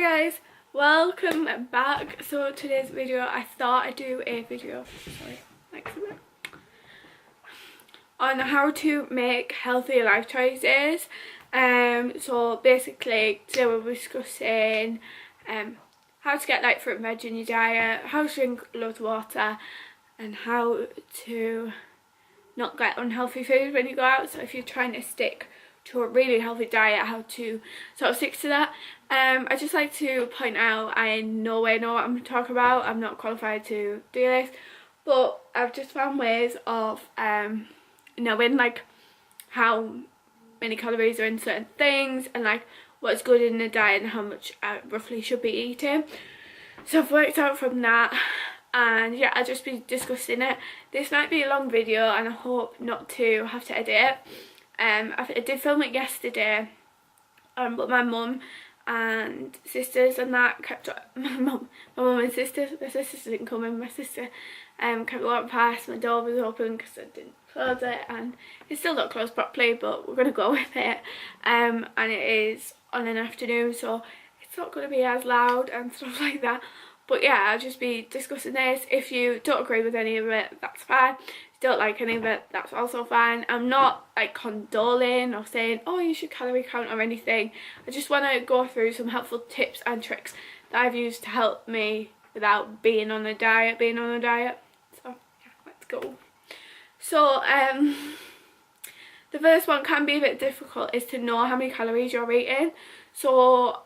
guys, welcome back. So today's video, I thought I'd do a video, on how to make healthy life choices. So basically today we'll be discussing how to get like fruit and veg in your diet, how to drink loads of water, and how to not get unhealthy food when you go out. So if you're trying to stick to a really healthy diet, how to sort of stick to that. I just like to point out, I in no way know what I'm talking about. I'm not qualified to do this, but I've just found ways of knowing like how many calories are in certain things and like what's good in the diet and how much I roughly should be eating. So I've worked out from that, and yeah, I'll just be discussing it. This might be a long video and I hope not to have to edit it. I did film it yesterday, but my mum and sisters and that kept my mum and sisters, my sisters didn't come in, my sister kept walking past, my door was open because I didn't close it, and it's still not closed properly, but we're going to go with it. And it is on an afternoon, so it's not going to be as loud and stuff like that. But yeah, I'll just be discussing this. If you don't agree with any of it, that's fine. If you don't like any of it, that's also fine. I'm not like condoling or saying, oh, you should calorie count or anything. I just want to go through some helpful tips and tricks that I've used to help me without being on a diet. So yeah, let's go. So the first one can be a bit difficult, is to know how many calories you're eating. So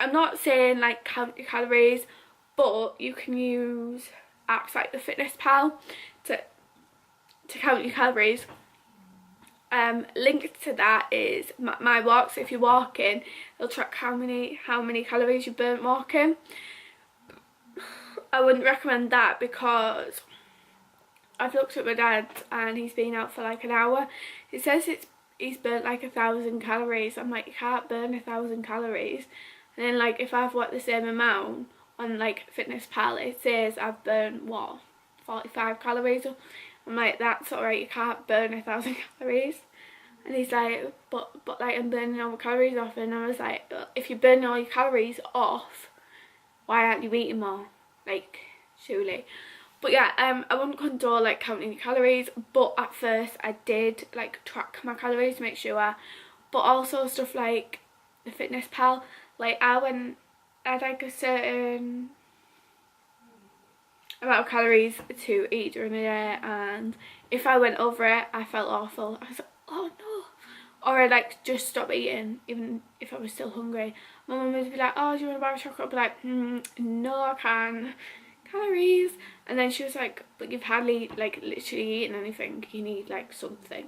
I'm not saying like count your calories, but you can use apps like the Fitness Pal to count your calories. Linked to that is my walks. If you're walking, it'll track how many calories you burnt walking. I wouldn't recommend that because I've looked at my dad and he's been out for like an hour. It says he's burnt like 1,000 calories. I'm like, you can't burn 1,000 calories. And then like if I've worked the same amount on like Fitness Pal, it says I've burnt what, 45 calories. I'm like, that's alright, you can't burn 1,000 calories. And he's like, but like I'm burning all the calories off. And I was like, if you're burning all your calories off, why aren't you eating more? Like, surely. But yeah, I wouldn't condone like counting your calories, but at first I did like track my calories to make sure. But also stuff like the Fitness Pal, like I had like a certain amount of calories to eat during the day, and if I went over it, I felt awful. I was like, oh no. Or I'd like just stop eating even if I was still hungry. My mum would be like, oh, do you want a bar of chocolate? I'd be like, no, I can't. Calories. And then she was like, but you've hardly like literally eaten anything, you need like something.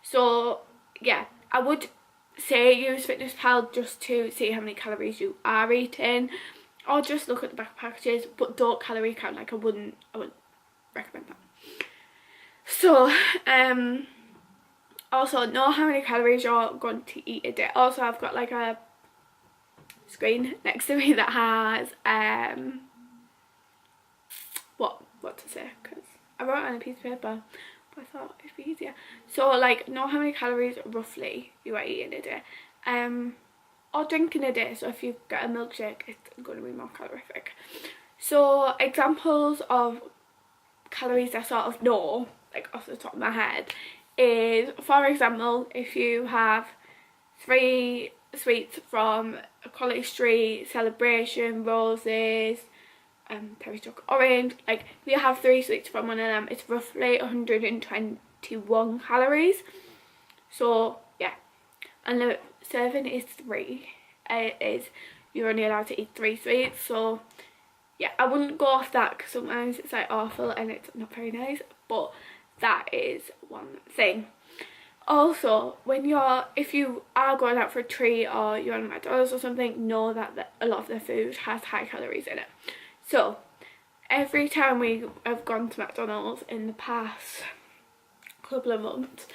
So yeah, I would say use Fitness Pal just to see how many calories you are eating, or just look at the back packages, but don't calorie count. Like I wouldn't recommend that. So also know how many calories you're going to eat a day. Also, I've got like a screen next to me that has what to say, because I wrote it on a piece of paper, but I thought it'd be easier. So like know how many calories roughly you are eating a day, or drinking a day. So if you get a milkshake, it's going to be more calorific. So examples of calories I sort of know like off the top of my head is, for example, if you have 3 sweets from a Quality Street, Celebration, Roses, Terry Chocolate Orange, like if you have 3 sweets from one of them, it's roughly 121 calories. So yeah, and the serving is 3. You're only allowed to eat 3 sweets. So yeah, I wouldn't go off that because sometimes it's like awful and it's not very nice, but that is one thing. Also, if you are going out for a treat or you're on McDonald's or something, know that a lot of the food has high calories in it. So every time we have gone to McDonald's in the past couple of months,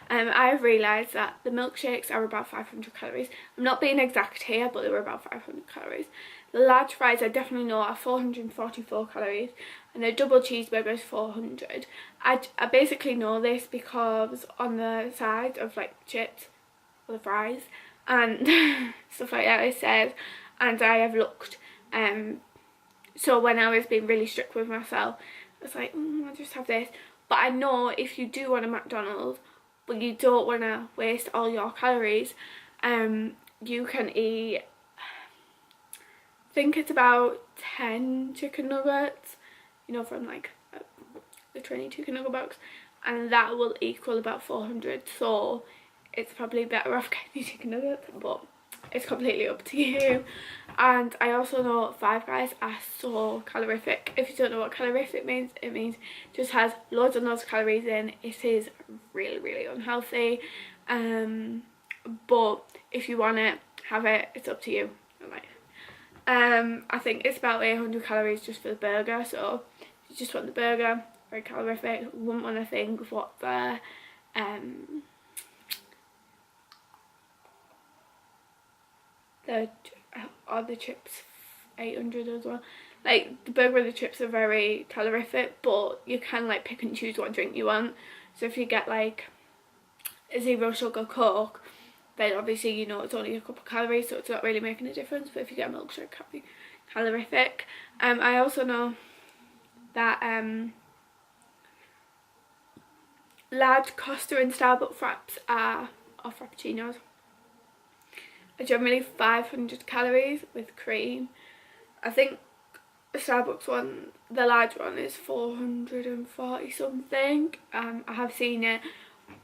I've realised that the milkshakes are about 500 calories. I'm not being exact here, but they were about 500 calories. The large fries I definitely know are 444 calories, and a double cheeseburger is 400. I basically know this because on the side of like chips or the fries and stuff like that, it says and I have looked. So when I was being really strict with myself, I was like, I'll just have this. But I know if you do want a McDonald's, but you don't want to waste all your calories, you can eat, I think it's about 10 chicken nuggets, you know, from like the 20 chicken nugget box, and that will equal about 400. So it's probably better off getting chicken nuggets, but it's completely up to you. And I also know Five Guys are so calorific. If you don't know what calorific means, it means it just has loads and loads of calories in. It is really, really unhealthy. But if you want it, have it. It's up to you. I think it's about 800 calories just for the burger. So if you just want the burger, very calorific. Wouldn't want to think of what the chips, 800 as well. Like the burger and the chips are very calorific, but you can like pick and choose what drink you want. So if you get like a 0 sugar Coke, then obviously you know it's only a couple of calories, so it's not really making a difference. But if you get a milkshake, it can be calorific. I also know that large Costa and Starbucks fraps or frappuccinos are generally 500 calories with cream. I think the Starbucks one, the large one, is 440 something. I have seen it,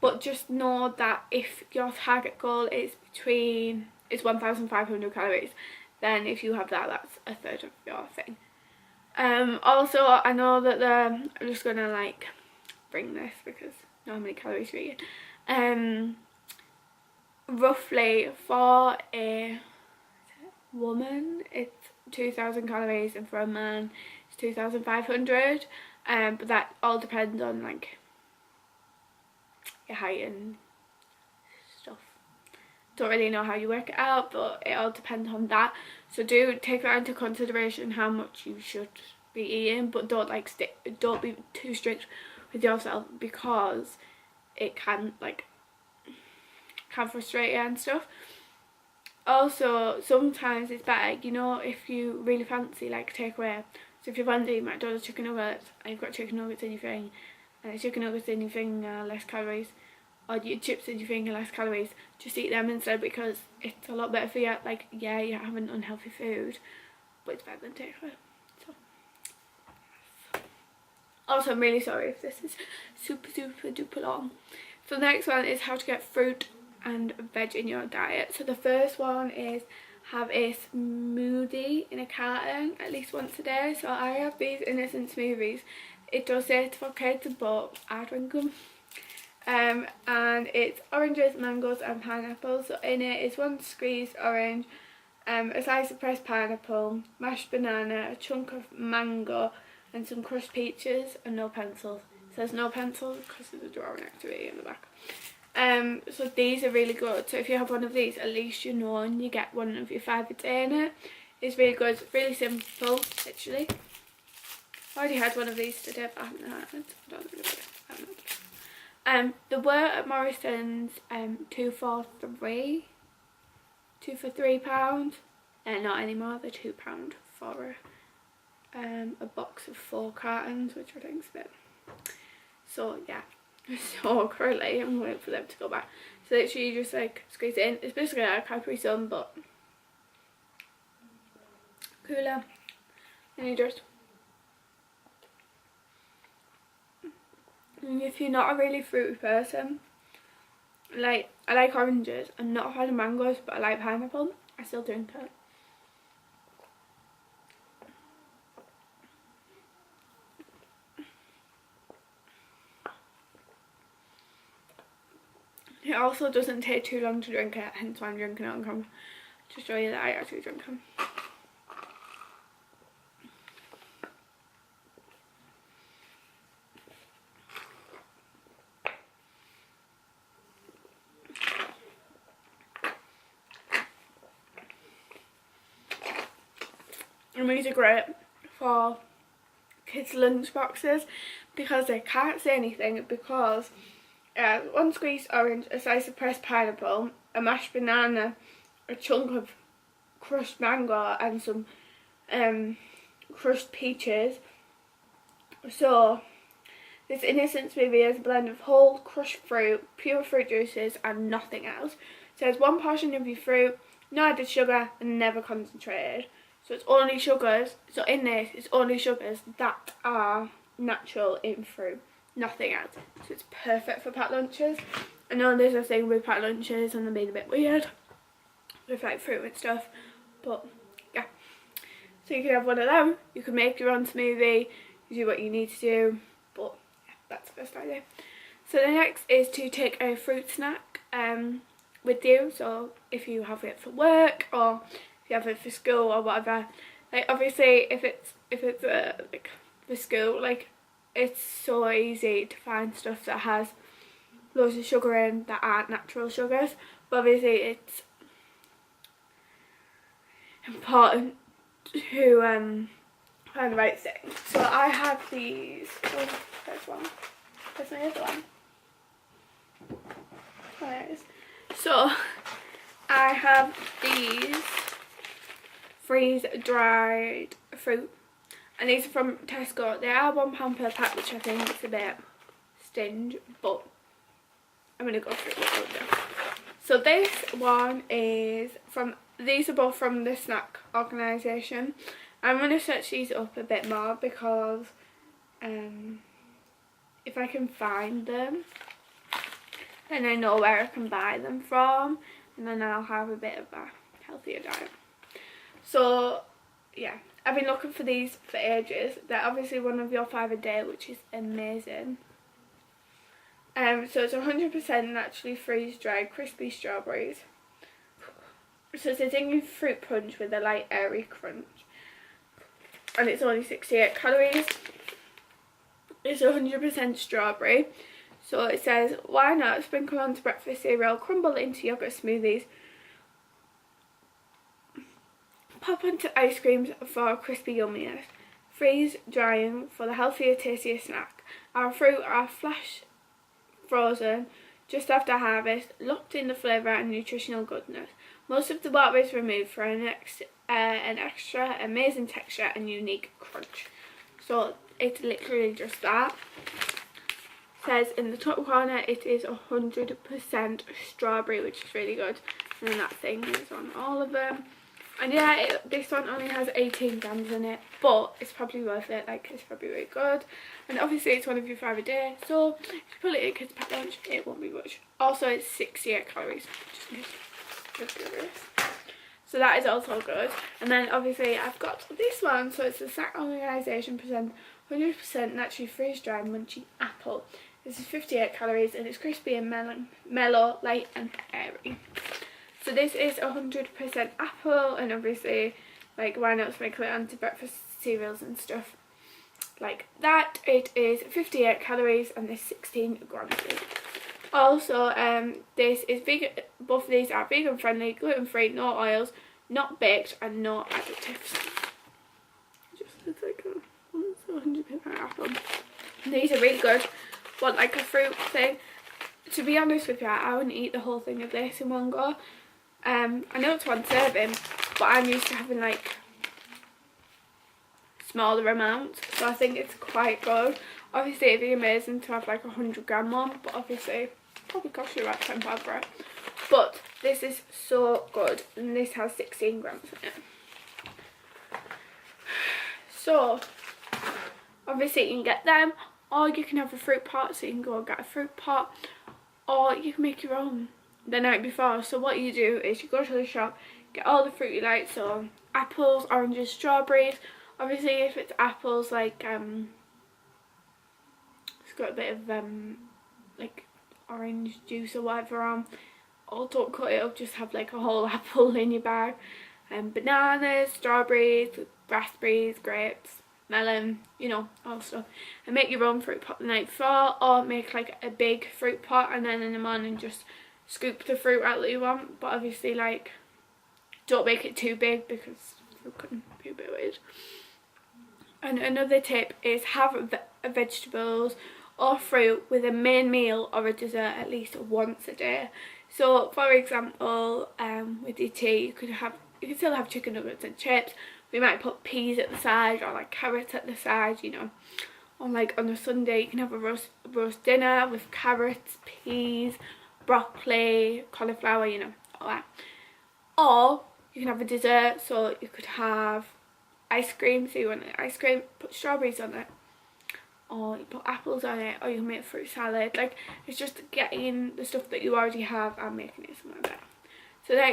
but just know that if your target goal is 1,500 calories, then if you have that, that's a third of your thing. Also, I know that I'm just gonna like bring this because I know how many calories you're eating. Roughly for a woman it's 2,000 calories, and for a man it's 2,500. But that all depends on like your height and stuff. Don't really know how you work it out, but it all depends on that. So do take that into consideration, how much you should be eating, but don't be too strict with yourself, because it can frustrate you and stuff. Also, sometimes it's better, you know, if you really fancy like takeaway. So if you fancy McDonald's chicken nuggets and you've got chicken nuggets in your thing, and chicken nuggets in your thing are less calories, or your chips in your thing are less calories, just eat them instead, because it's a lot better for you. Like, yeah, you're having unhealthy food, but it's better than takeaway. So also, I'm really sorry if this is super duper long. So the next one is how to get fruit and veg in your diet. So the first one is have a smoothie in a carton at least once a day. So I have these innocent smoothies. It does say it's for kids, but I drink them. And it's oranges, mangoes and pineapples. So in it is 1 squeezed orange, a slice of pressed pineapple, mashed banana, a chunk of mango and some crushed peaches, and no pencils. It says no pencils because there's a drawing activity in the back. So these are really good. So if you have one of these, at least you know, and you get one of your 5 a day in it. It's really good. It's really simple, literally. I already had one of these today, but I haven't had it. I don't think I haven't. There were at Morrison's 2 for £3. They're not anymore. They're £2 for a box of 4 cartons, which I think is a bit. So yeah. So currently I'm waiting for them to go back. So literally you just like squeeze it in. It's basically like a Capri Sun, but cooler. And you just, and if you're not a really fruity person, like I like oranges, I'm not a fan of mangoes, but I like pineapple, I still drink it. It also doesn't take too long to drink it, hence why I'm drinking it on camera, to show you that I actually drink them. And these are great for kids' lunch boxes because they can't say anything, because 1 squeezed orange, a slice of pressed pineapple, a mashed banana, a chunk of crushed mango and some crushed peaches. So this innocent smoothie is a blend of whole crushed fruit, pure fruit juices and nothing else. It says 1 portion of your fruit, no added sugar and never concentrated. So it's only sugars, so in this it's only sugars that are natural in fruit, nothing else. So it's perfect for packed lunches. I know there's a thing with packed lunches and they're made a bit weird with like fruit and stuff, but yeah. So you can have one of them, you can make your own smoothie, you do what you need to do, but yeah, that's the first idea. So the next is to take a fruit snack with you, so if you have it for work or if you have it for school or whatever. Like obviously if it's like for school, like it's so easy to find stuff that has loads of sugar in that aren't natural sugars, but obviously it's important to find the right thing. So I have these. Oh, there's one. There's my other one. Oh, there it is. So I have these freeze-dried fruit, and these are from Tesco. They are £1 per pack, which I think is a bit stingy, but I'm gonna go through what I'll do. So this one is from, these are both from the snack organisation. I'm gonna search these up a bit more because if I can find them, then I know where I can buy them from, and then I'll have a bit of a healthier diet. So yeah, I've been looking for these for ages. They're obviously one of your 5 a day, which is amazing. So it's 100% naturally freeze-dried crispy strawberries. So it's a dingy fruit punch with a light airy crunch, and it's only 68 calories. It's 100% strawberry. So it says, why not sprinkle onto breakfast cereal, crumble into yogurt smoothies, pop onto ice creams for crispy yumminess, freeze drying for the healthier, tastier snack. Our fruit are flash frozen just after harvest, locked in the flavour and nutritional goodness. Most of the water is removed for an extra amazing texture and unique crunch. So it's literally just that. Says in the top corner it is 100% strawberry, which is really good, and then that thing is on all of them. And yeah, this one only has 18 grams in it, but it's probably worth it. Like, it's probably really good, and obviously it's one of your 5 a day, so if you put it in a kid's packed lunch, it won't be much. Also it's 68 calories, just curious. So that is also good. And then obviously I've got this one, so it's the snack organisation present 100% naturally freeze-dried munchy apple. This is 58 calories and it's crispy and mellow, light and airy. So this is 100% apple, and obviously, like, why not sprinkle it onto breakfast cereals and stuff like that. It is 58 calories and there's 16 grams in it. Also, this is vegan. Both of these are vegan friendly, gluten free, no oils, not baked, and no additives. Just looks like a 100% apple. And these are really good. Want like a fruit thing? To be honest with you, I wouldn't eat the whole thing of this in one go. I know it's one serving, but I'm used to having like smaller amounts, so I think it's quite good. Obviously it'd be amazing to have like a 100-gram one, but obviously probably cost you about £10 for it. But this is so good, and this has 16 grams in it. So obviously you can get them, or you can have a fruit pot, so you can go and get a fruit pot, or you can make your own the night before. So what you do is you go to the shop, get all the fruit you like, so apples, oranges, strawberries. Obviously if it's apples, like it's got a bit of like orange juice or whatever on, or don't cut it up, just have like a whole apple in your bag. Bananas, strawberries, raspberries, grapes, melon, you know, all stuff. And make your own fruit pot the night before, or make like a big fruit pot and then in the morning just scoop the fruit out that you want. But obviously, like, don't make it too big because fruit can be a bit weird. And another tip is have vegetables or fruit with a main meal or a dessert at least once a day. So for example, with your tea you could have you can still have chicken nuggets and chips. We might put peas at the side, or like carrots at the side, you know. Or like on a Sunday you can have a roast dinner with carrots, peas, broccoli, cauliflower, you know, all that. Or you can have a dessert, so you could have ice cream, so you want ice cream, put strawberries on it, or you put apples on it, or you can make a fruit salad. Like, it's just getting the stuff that you already have and making it something better.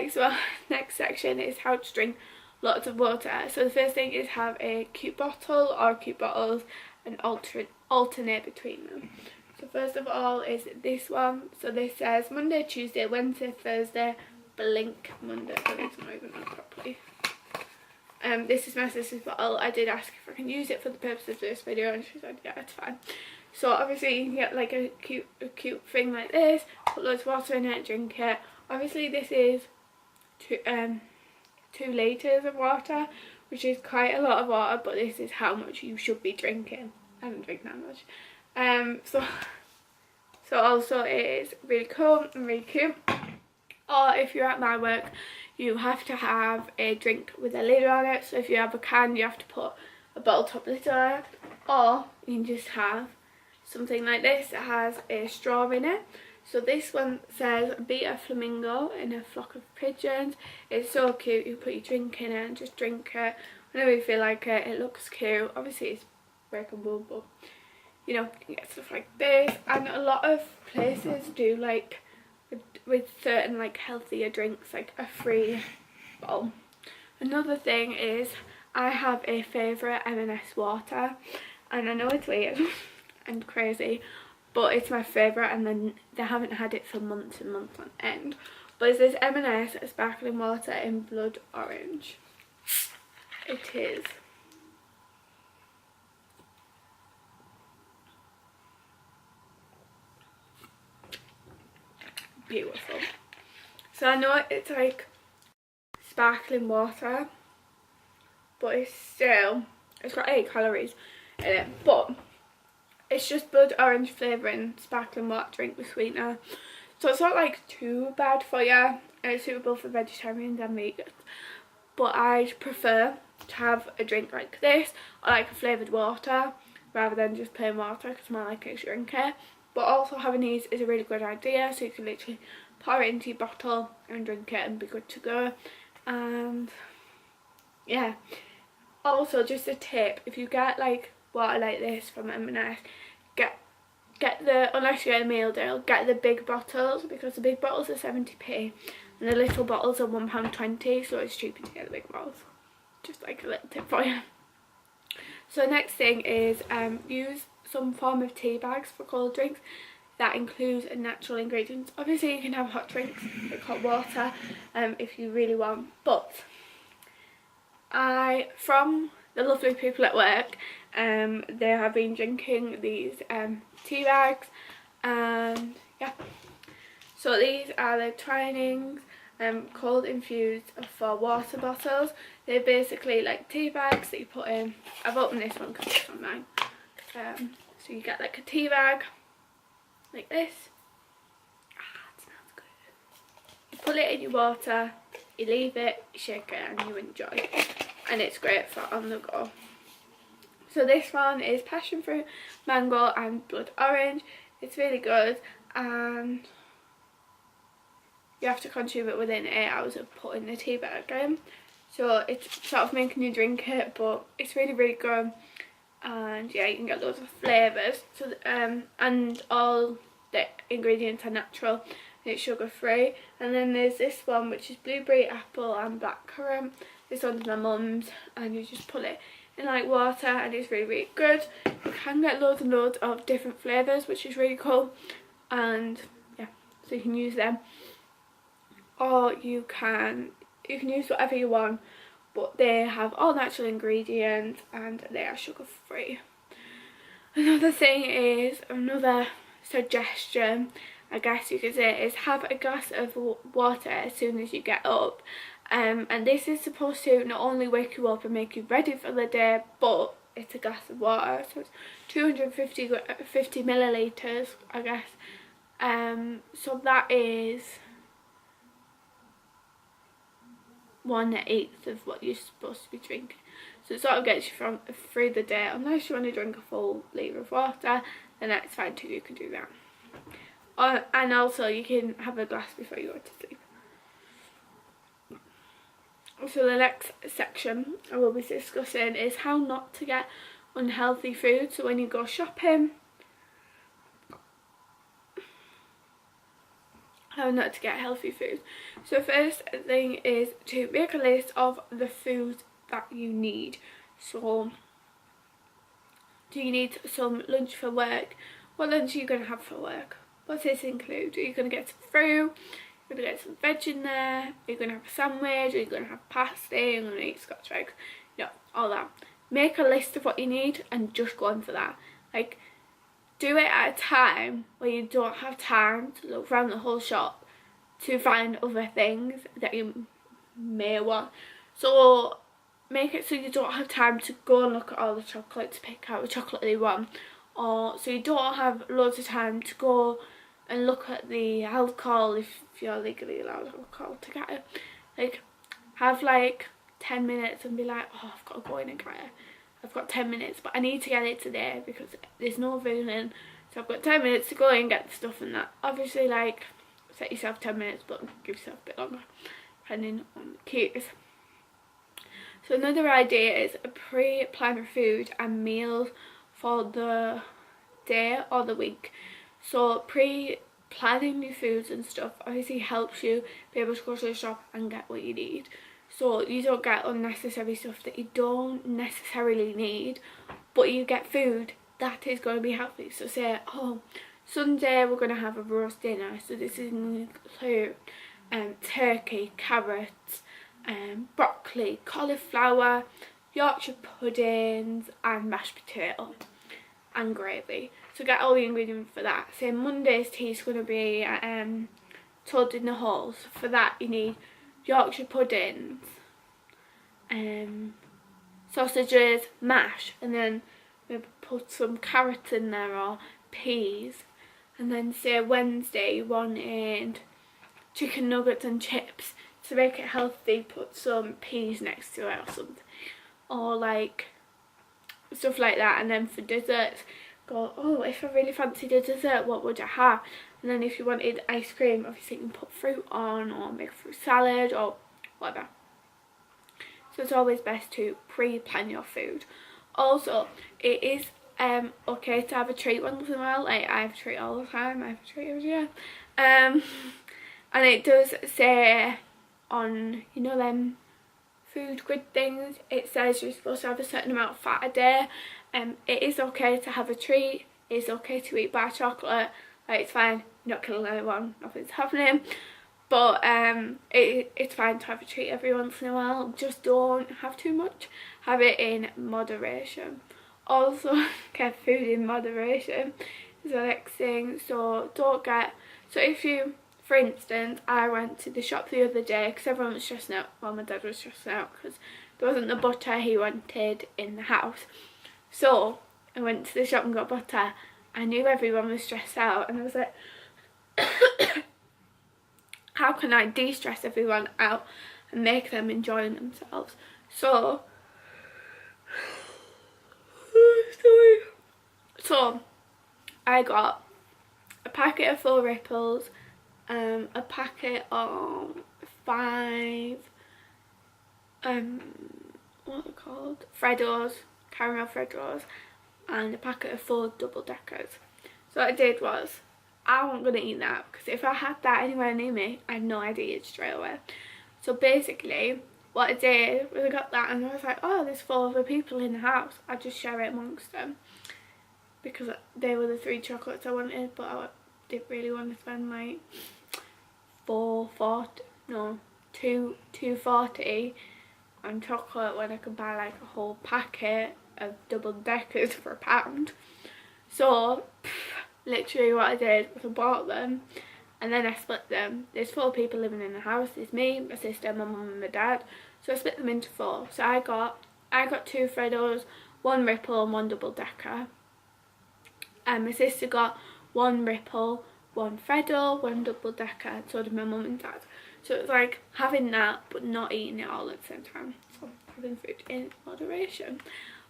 So next section is how to drink lots of water. So the first thing is have a cute bottle or cute bottles and alternate between them. So first of all is this one. So this says Monday, Tuesday, Wednesday, Thursday, blink Monday. But it's not even on properly. This is my sister's bottle. I did ask if I can use it for the purpose of this video, and she said yeah, it's fine. So obviously you can get like a cute thing like this, put loads of water in it, drink it. Obviously this is 2 litres of water, which is quite a lot of water, but this is how much you should be drinking. I don't drink that much. So also it is really cool and really cute. Or if you're at my work, you have to have a drink with a lid on it. So if you have a can, you have to put a bottle top lid on it. Or you can just have something like this that has a straw in it. So this one says be a flamingo in a flock of pigeons. It's so cute. You put your drink in it and just drink it whenever you feel like it. It looks cute. Obviously it's breakable, but you know, you can get stuff like this. And a lot of places do like with certain like healthier drinks, like a free bottle. Another thing is I have a favourite M&S water, and I know it's weird and crazy, but it's my favourite, and then they haven't had it for months and months on end. But it's this M&S sparkling water in blood orange. It is beautiful. So I know it's like sparkling water, but it's got 8 calories in it, but it's just blood orange flavouring sparkling water drink with sweetener, so it's not like too bad for you, and it's suitable for vegetarians and vegans. But I prefer to have a drink like this, or like a flavoured water, rather than just plain water, because my like to drink it. But also having these is a really good idea, so you can literally pour it into your bottle and drink it and be good to go. And yeah, also just a tip, if you get like water like this from M&S, get the, unless you get a meal deal, get the big bottles, because the big bottles are 70p and the little bottles are £1.20, so it's cheaper to get the big bottles. Just like a little tip for you. So next thing is use some form of tea bags for cold drinks that includes natural ingredients. Obviously you can have hot drinks like hot water if you really want, but from the lovely people at work, they have been drinking these tea bags, and yeah, so these are the Twinings cold infused for water bottles. They're basically like tea bags that you put in. I've opened this one because it's on mine. So you get like a tea bag like this. It smells good. You put it in your water, you leave it, you shake it, and you enjoy. And it's great for on the go. So this one is passion fruit, mango and blood orange. It's really good, and you have to consume it within 8 hours of putting the tea bag in. So it's sort of making you drink it, but it's really really good. And yeah, you can get loads of flavours. So and all the ingredients are natural, and it's sugar free. And then there's this one which is blueberry, apple and blackcurrant. This one's my mum's, and you just put it in like water, and it's really really good. You can get loads and loads of different flavours, which is really cool. And yeah, so you can use them, or you can use whatever you want, but they have all natural ingredients and they are sugar free. Another thing is, another suggestion I guess you could say, is have a glass of water as soon as you get up. And this is supposed to not only wake you up and make you ready for the day, but it's a glass of water, so it's 250 millilitres, I guess. So that is 1/8 of what you're supposed to be drinking. So it sort of gets you through the day. Unless you want to drink a full litre of water, then that's fine too, you can do that. And also you can have a glass before you go to sleep. So the next section I will be discussing is how not to get unhealthy food. So when you go shopping, how not to get healthy food. So first thing is to make a list of the foods that you need. So do you need some lunch for work? What lunch are you going to have for work? What does this include? Are you going to get some fruit? Are you going to get some veg in there? Are you going to have a sandwich? Are you going to have pasta? Are you going to eat scotch eggs? Yeah, all that. Make a list of what you need and just go on for that. Like, do it at a time where you don't have time to look around the whole shop to find other things that you may want. So make it so you don't have time to go and look at all the chocolate to pick out the chocolate you want, or so you don't have loads of time to go and look at the alcohol if you're legally allowed alcohol to get it. Like, have like 10 minutes and be like, oh, I've got to go in and get it. I've got 10 minutes, but I need to get it today because there's no food in. So I've got 10 minutes to go in and get the stuff and that. Obviously, like, set yourself 10 minutes, but give yourself a bit longer, depending on the case. So another idea is a pre-plan your food and meals for the day or the week. So pre-planning your foods and stuff obviously helps you be able to go to the shop and get what you need. So you don't get unnecessary stuff that you don't necessarily need, but you get food that is going to be healthy. So say, oh, Sunday we're going to have a roast dinner. So this is going to include turkey, carrots, broccoli, cauliflower, Yorkshire puddings and mashed potato and gravy. So get all the ingredients for that. Say Monday's tea is going to be toad in the hole. So for that you need Yorkshire puddings, sausages, mash, and then maybe put some carrots in there or peas. And then say Wednesday you wanted chicken nuggets and chips. To make it healthy, put some peas next to it or something, or like stuff like that. And then for desserts, go, oh, if I really fancied a dessert, what would I have? And then if you wanted ice cream, obviously you can put fruit on or make a fruit salad or whatever. So it's always best to pre-plan your food. Also, it is okay to have a treat once in a while. Like, I have a treat all the time, I have a treat every year. And it does say on, you know, them food grid things, it says you're supposed to have a certain amount of fat a day. It is okay to have a treat, it's okay to eat bar chocolate, like, it's fine, you're not killing anyone, nothing's happening. But it's fine to have a treat every once in a while, just don't have too much, have it in moderation. Also, get food in moderation is the next thing. So don't get, so if you, for instance, I went to the shop the other day because everyone was stressing out. Well, my dad was stressing out because there wasn't the butter he wanted in the house. So I went to the shop and got butter. I knew everyone was stressed out and I was like, how can I de-stress everyone out and make them enjoy themselves? So, so I got a packet of 4 Ripples, a packet of 5 what are they called, Freddos, caramel Freddos, and a packet of 4 double deckers. So what I did was, I wasn't going to eat that because if I had that anywhere near me, I had no idea it straight away. So basically what I did was I got that and I was like, oh, there's 4 other people in the house, I'll just share it amongst them, because they were the 3 chocolates I wanted, but I didn't really want to spend like $2.40 on chocolate when I could buy like a whole packet of double deckers for £1. So literally what I did was I bought them and then I split them. There's 4 people living in the house. There's me, my sister, my mum and my dad. So I split them into 4. So I got 2 Freddos, 1 Ripple and 1 double decker. And my sister got 1 Ripple, 1 Freddo, 1 double decker, and so did my mum and dad. So it's like having that but not eating it all at the same time. So having food in moderation.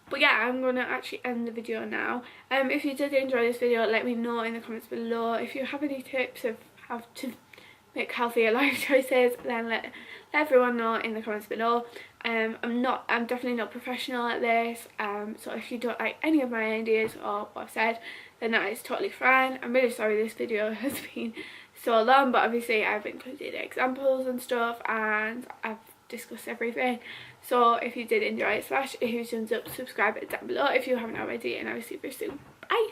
But yeah, I'm going to actually end the video now. If you did enjoy this video, let me know in the comments below. If you have any tips of how to make healthier life choices, then let everyone know in the comments below. I'm definitely not professional at this, so if you don't like any of my ideas or what I've said, then that is totally fine. I'm really sorry this video has been so long, but obviously I've included examples and stuff and I've discussed everything. So if you did enjoy it, smash a huge thumbs up, subscribe down below if you haven't already, and I'll see you very soon. Bye!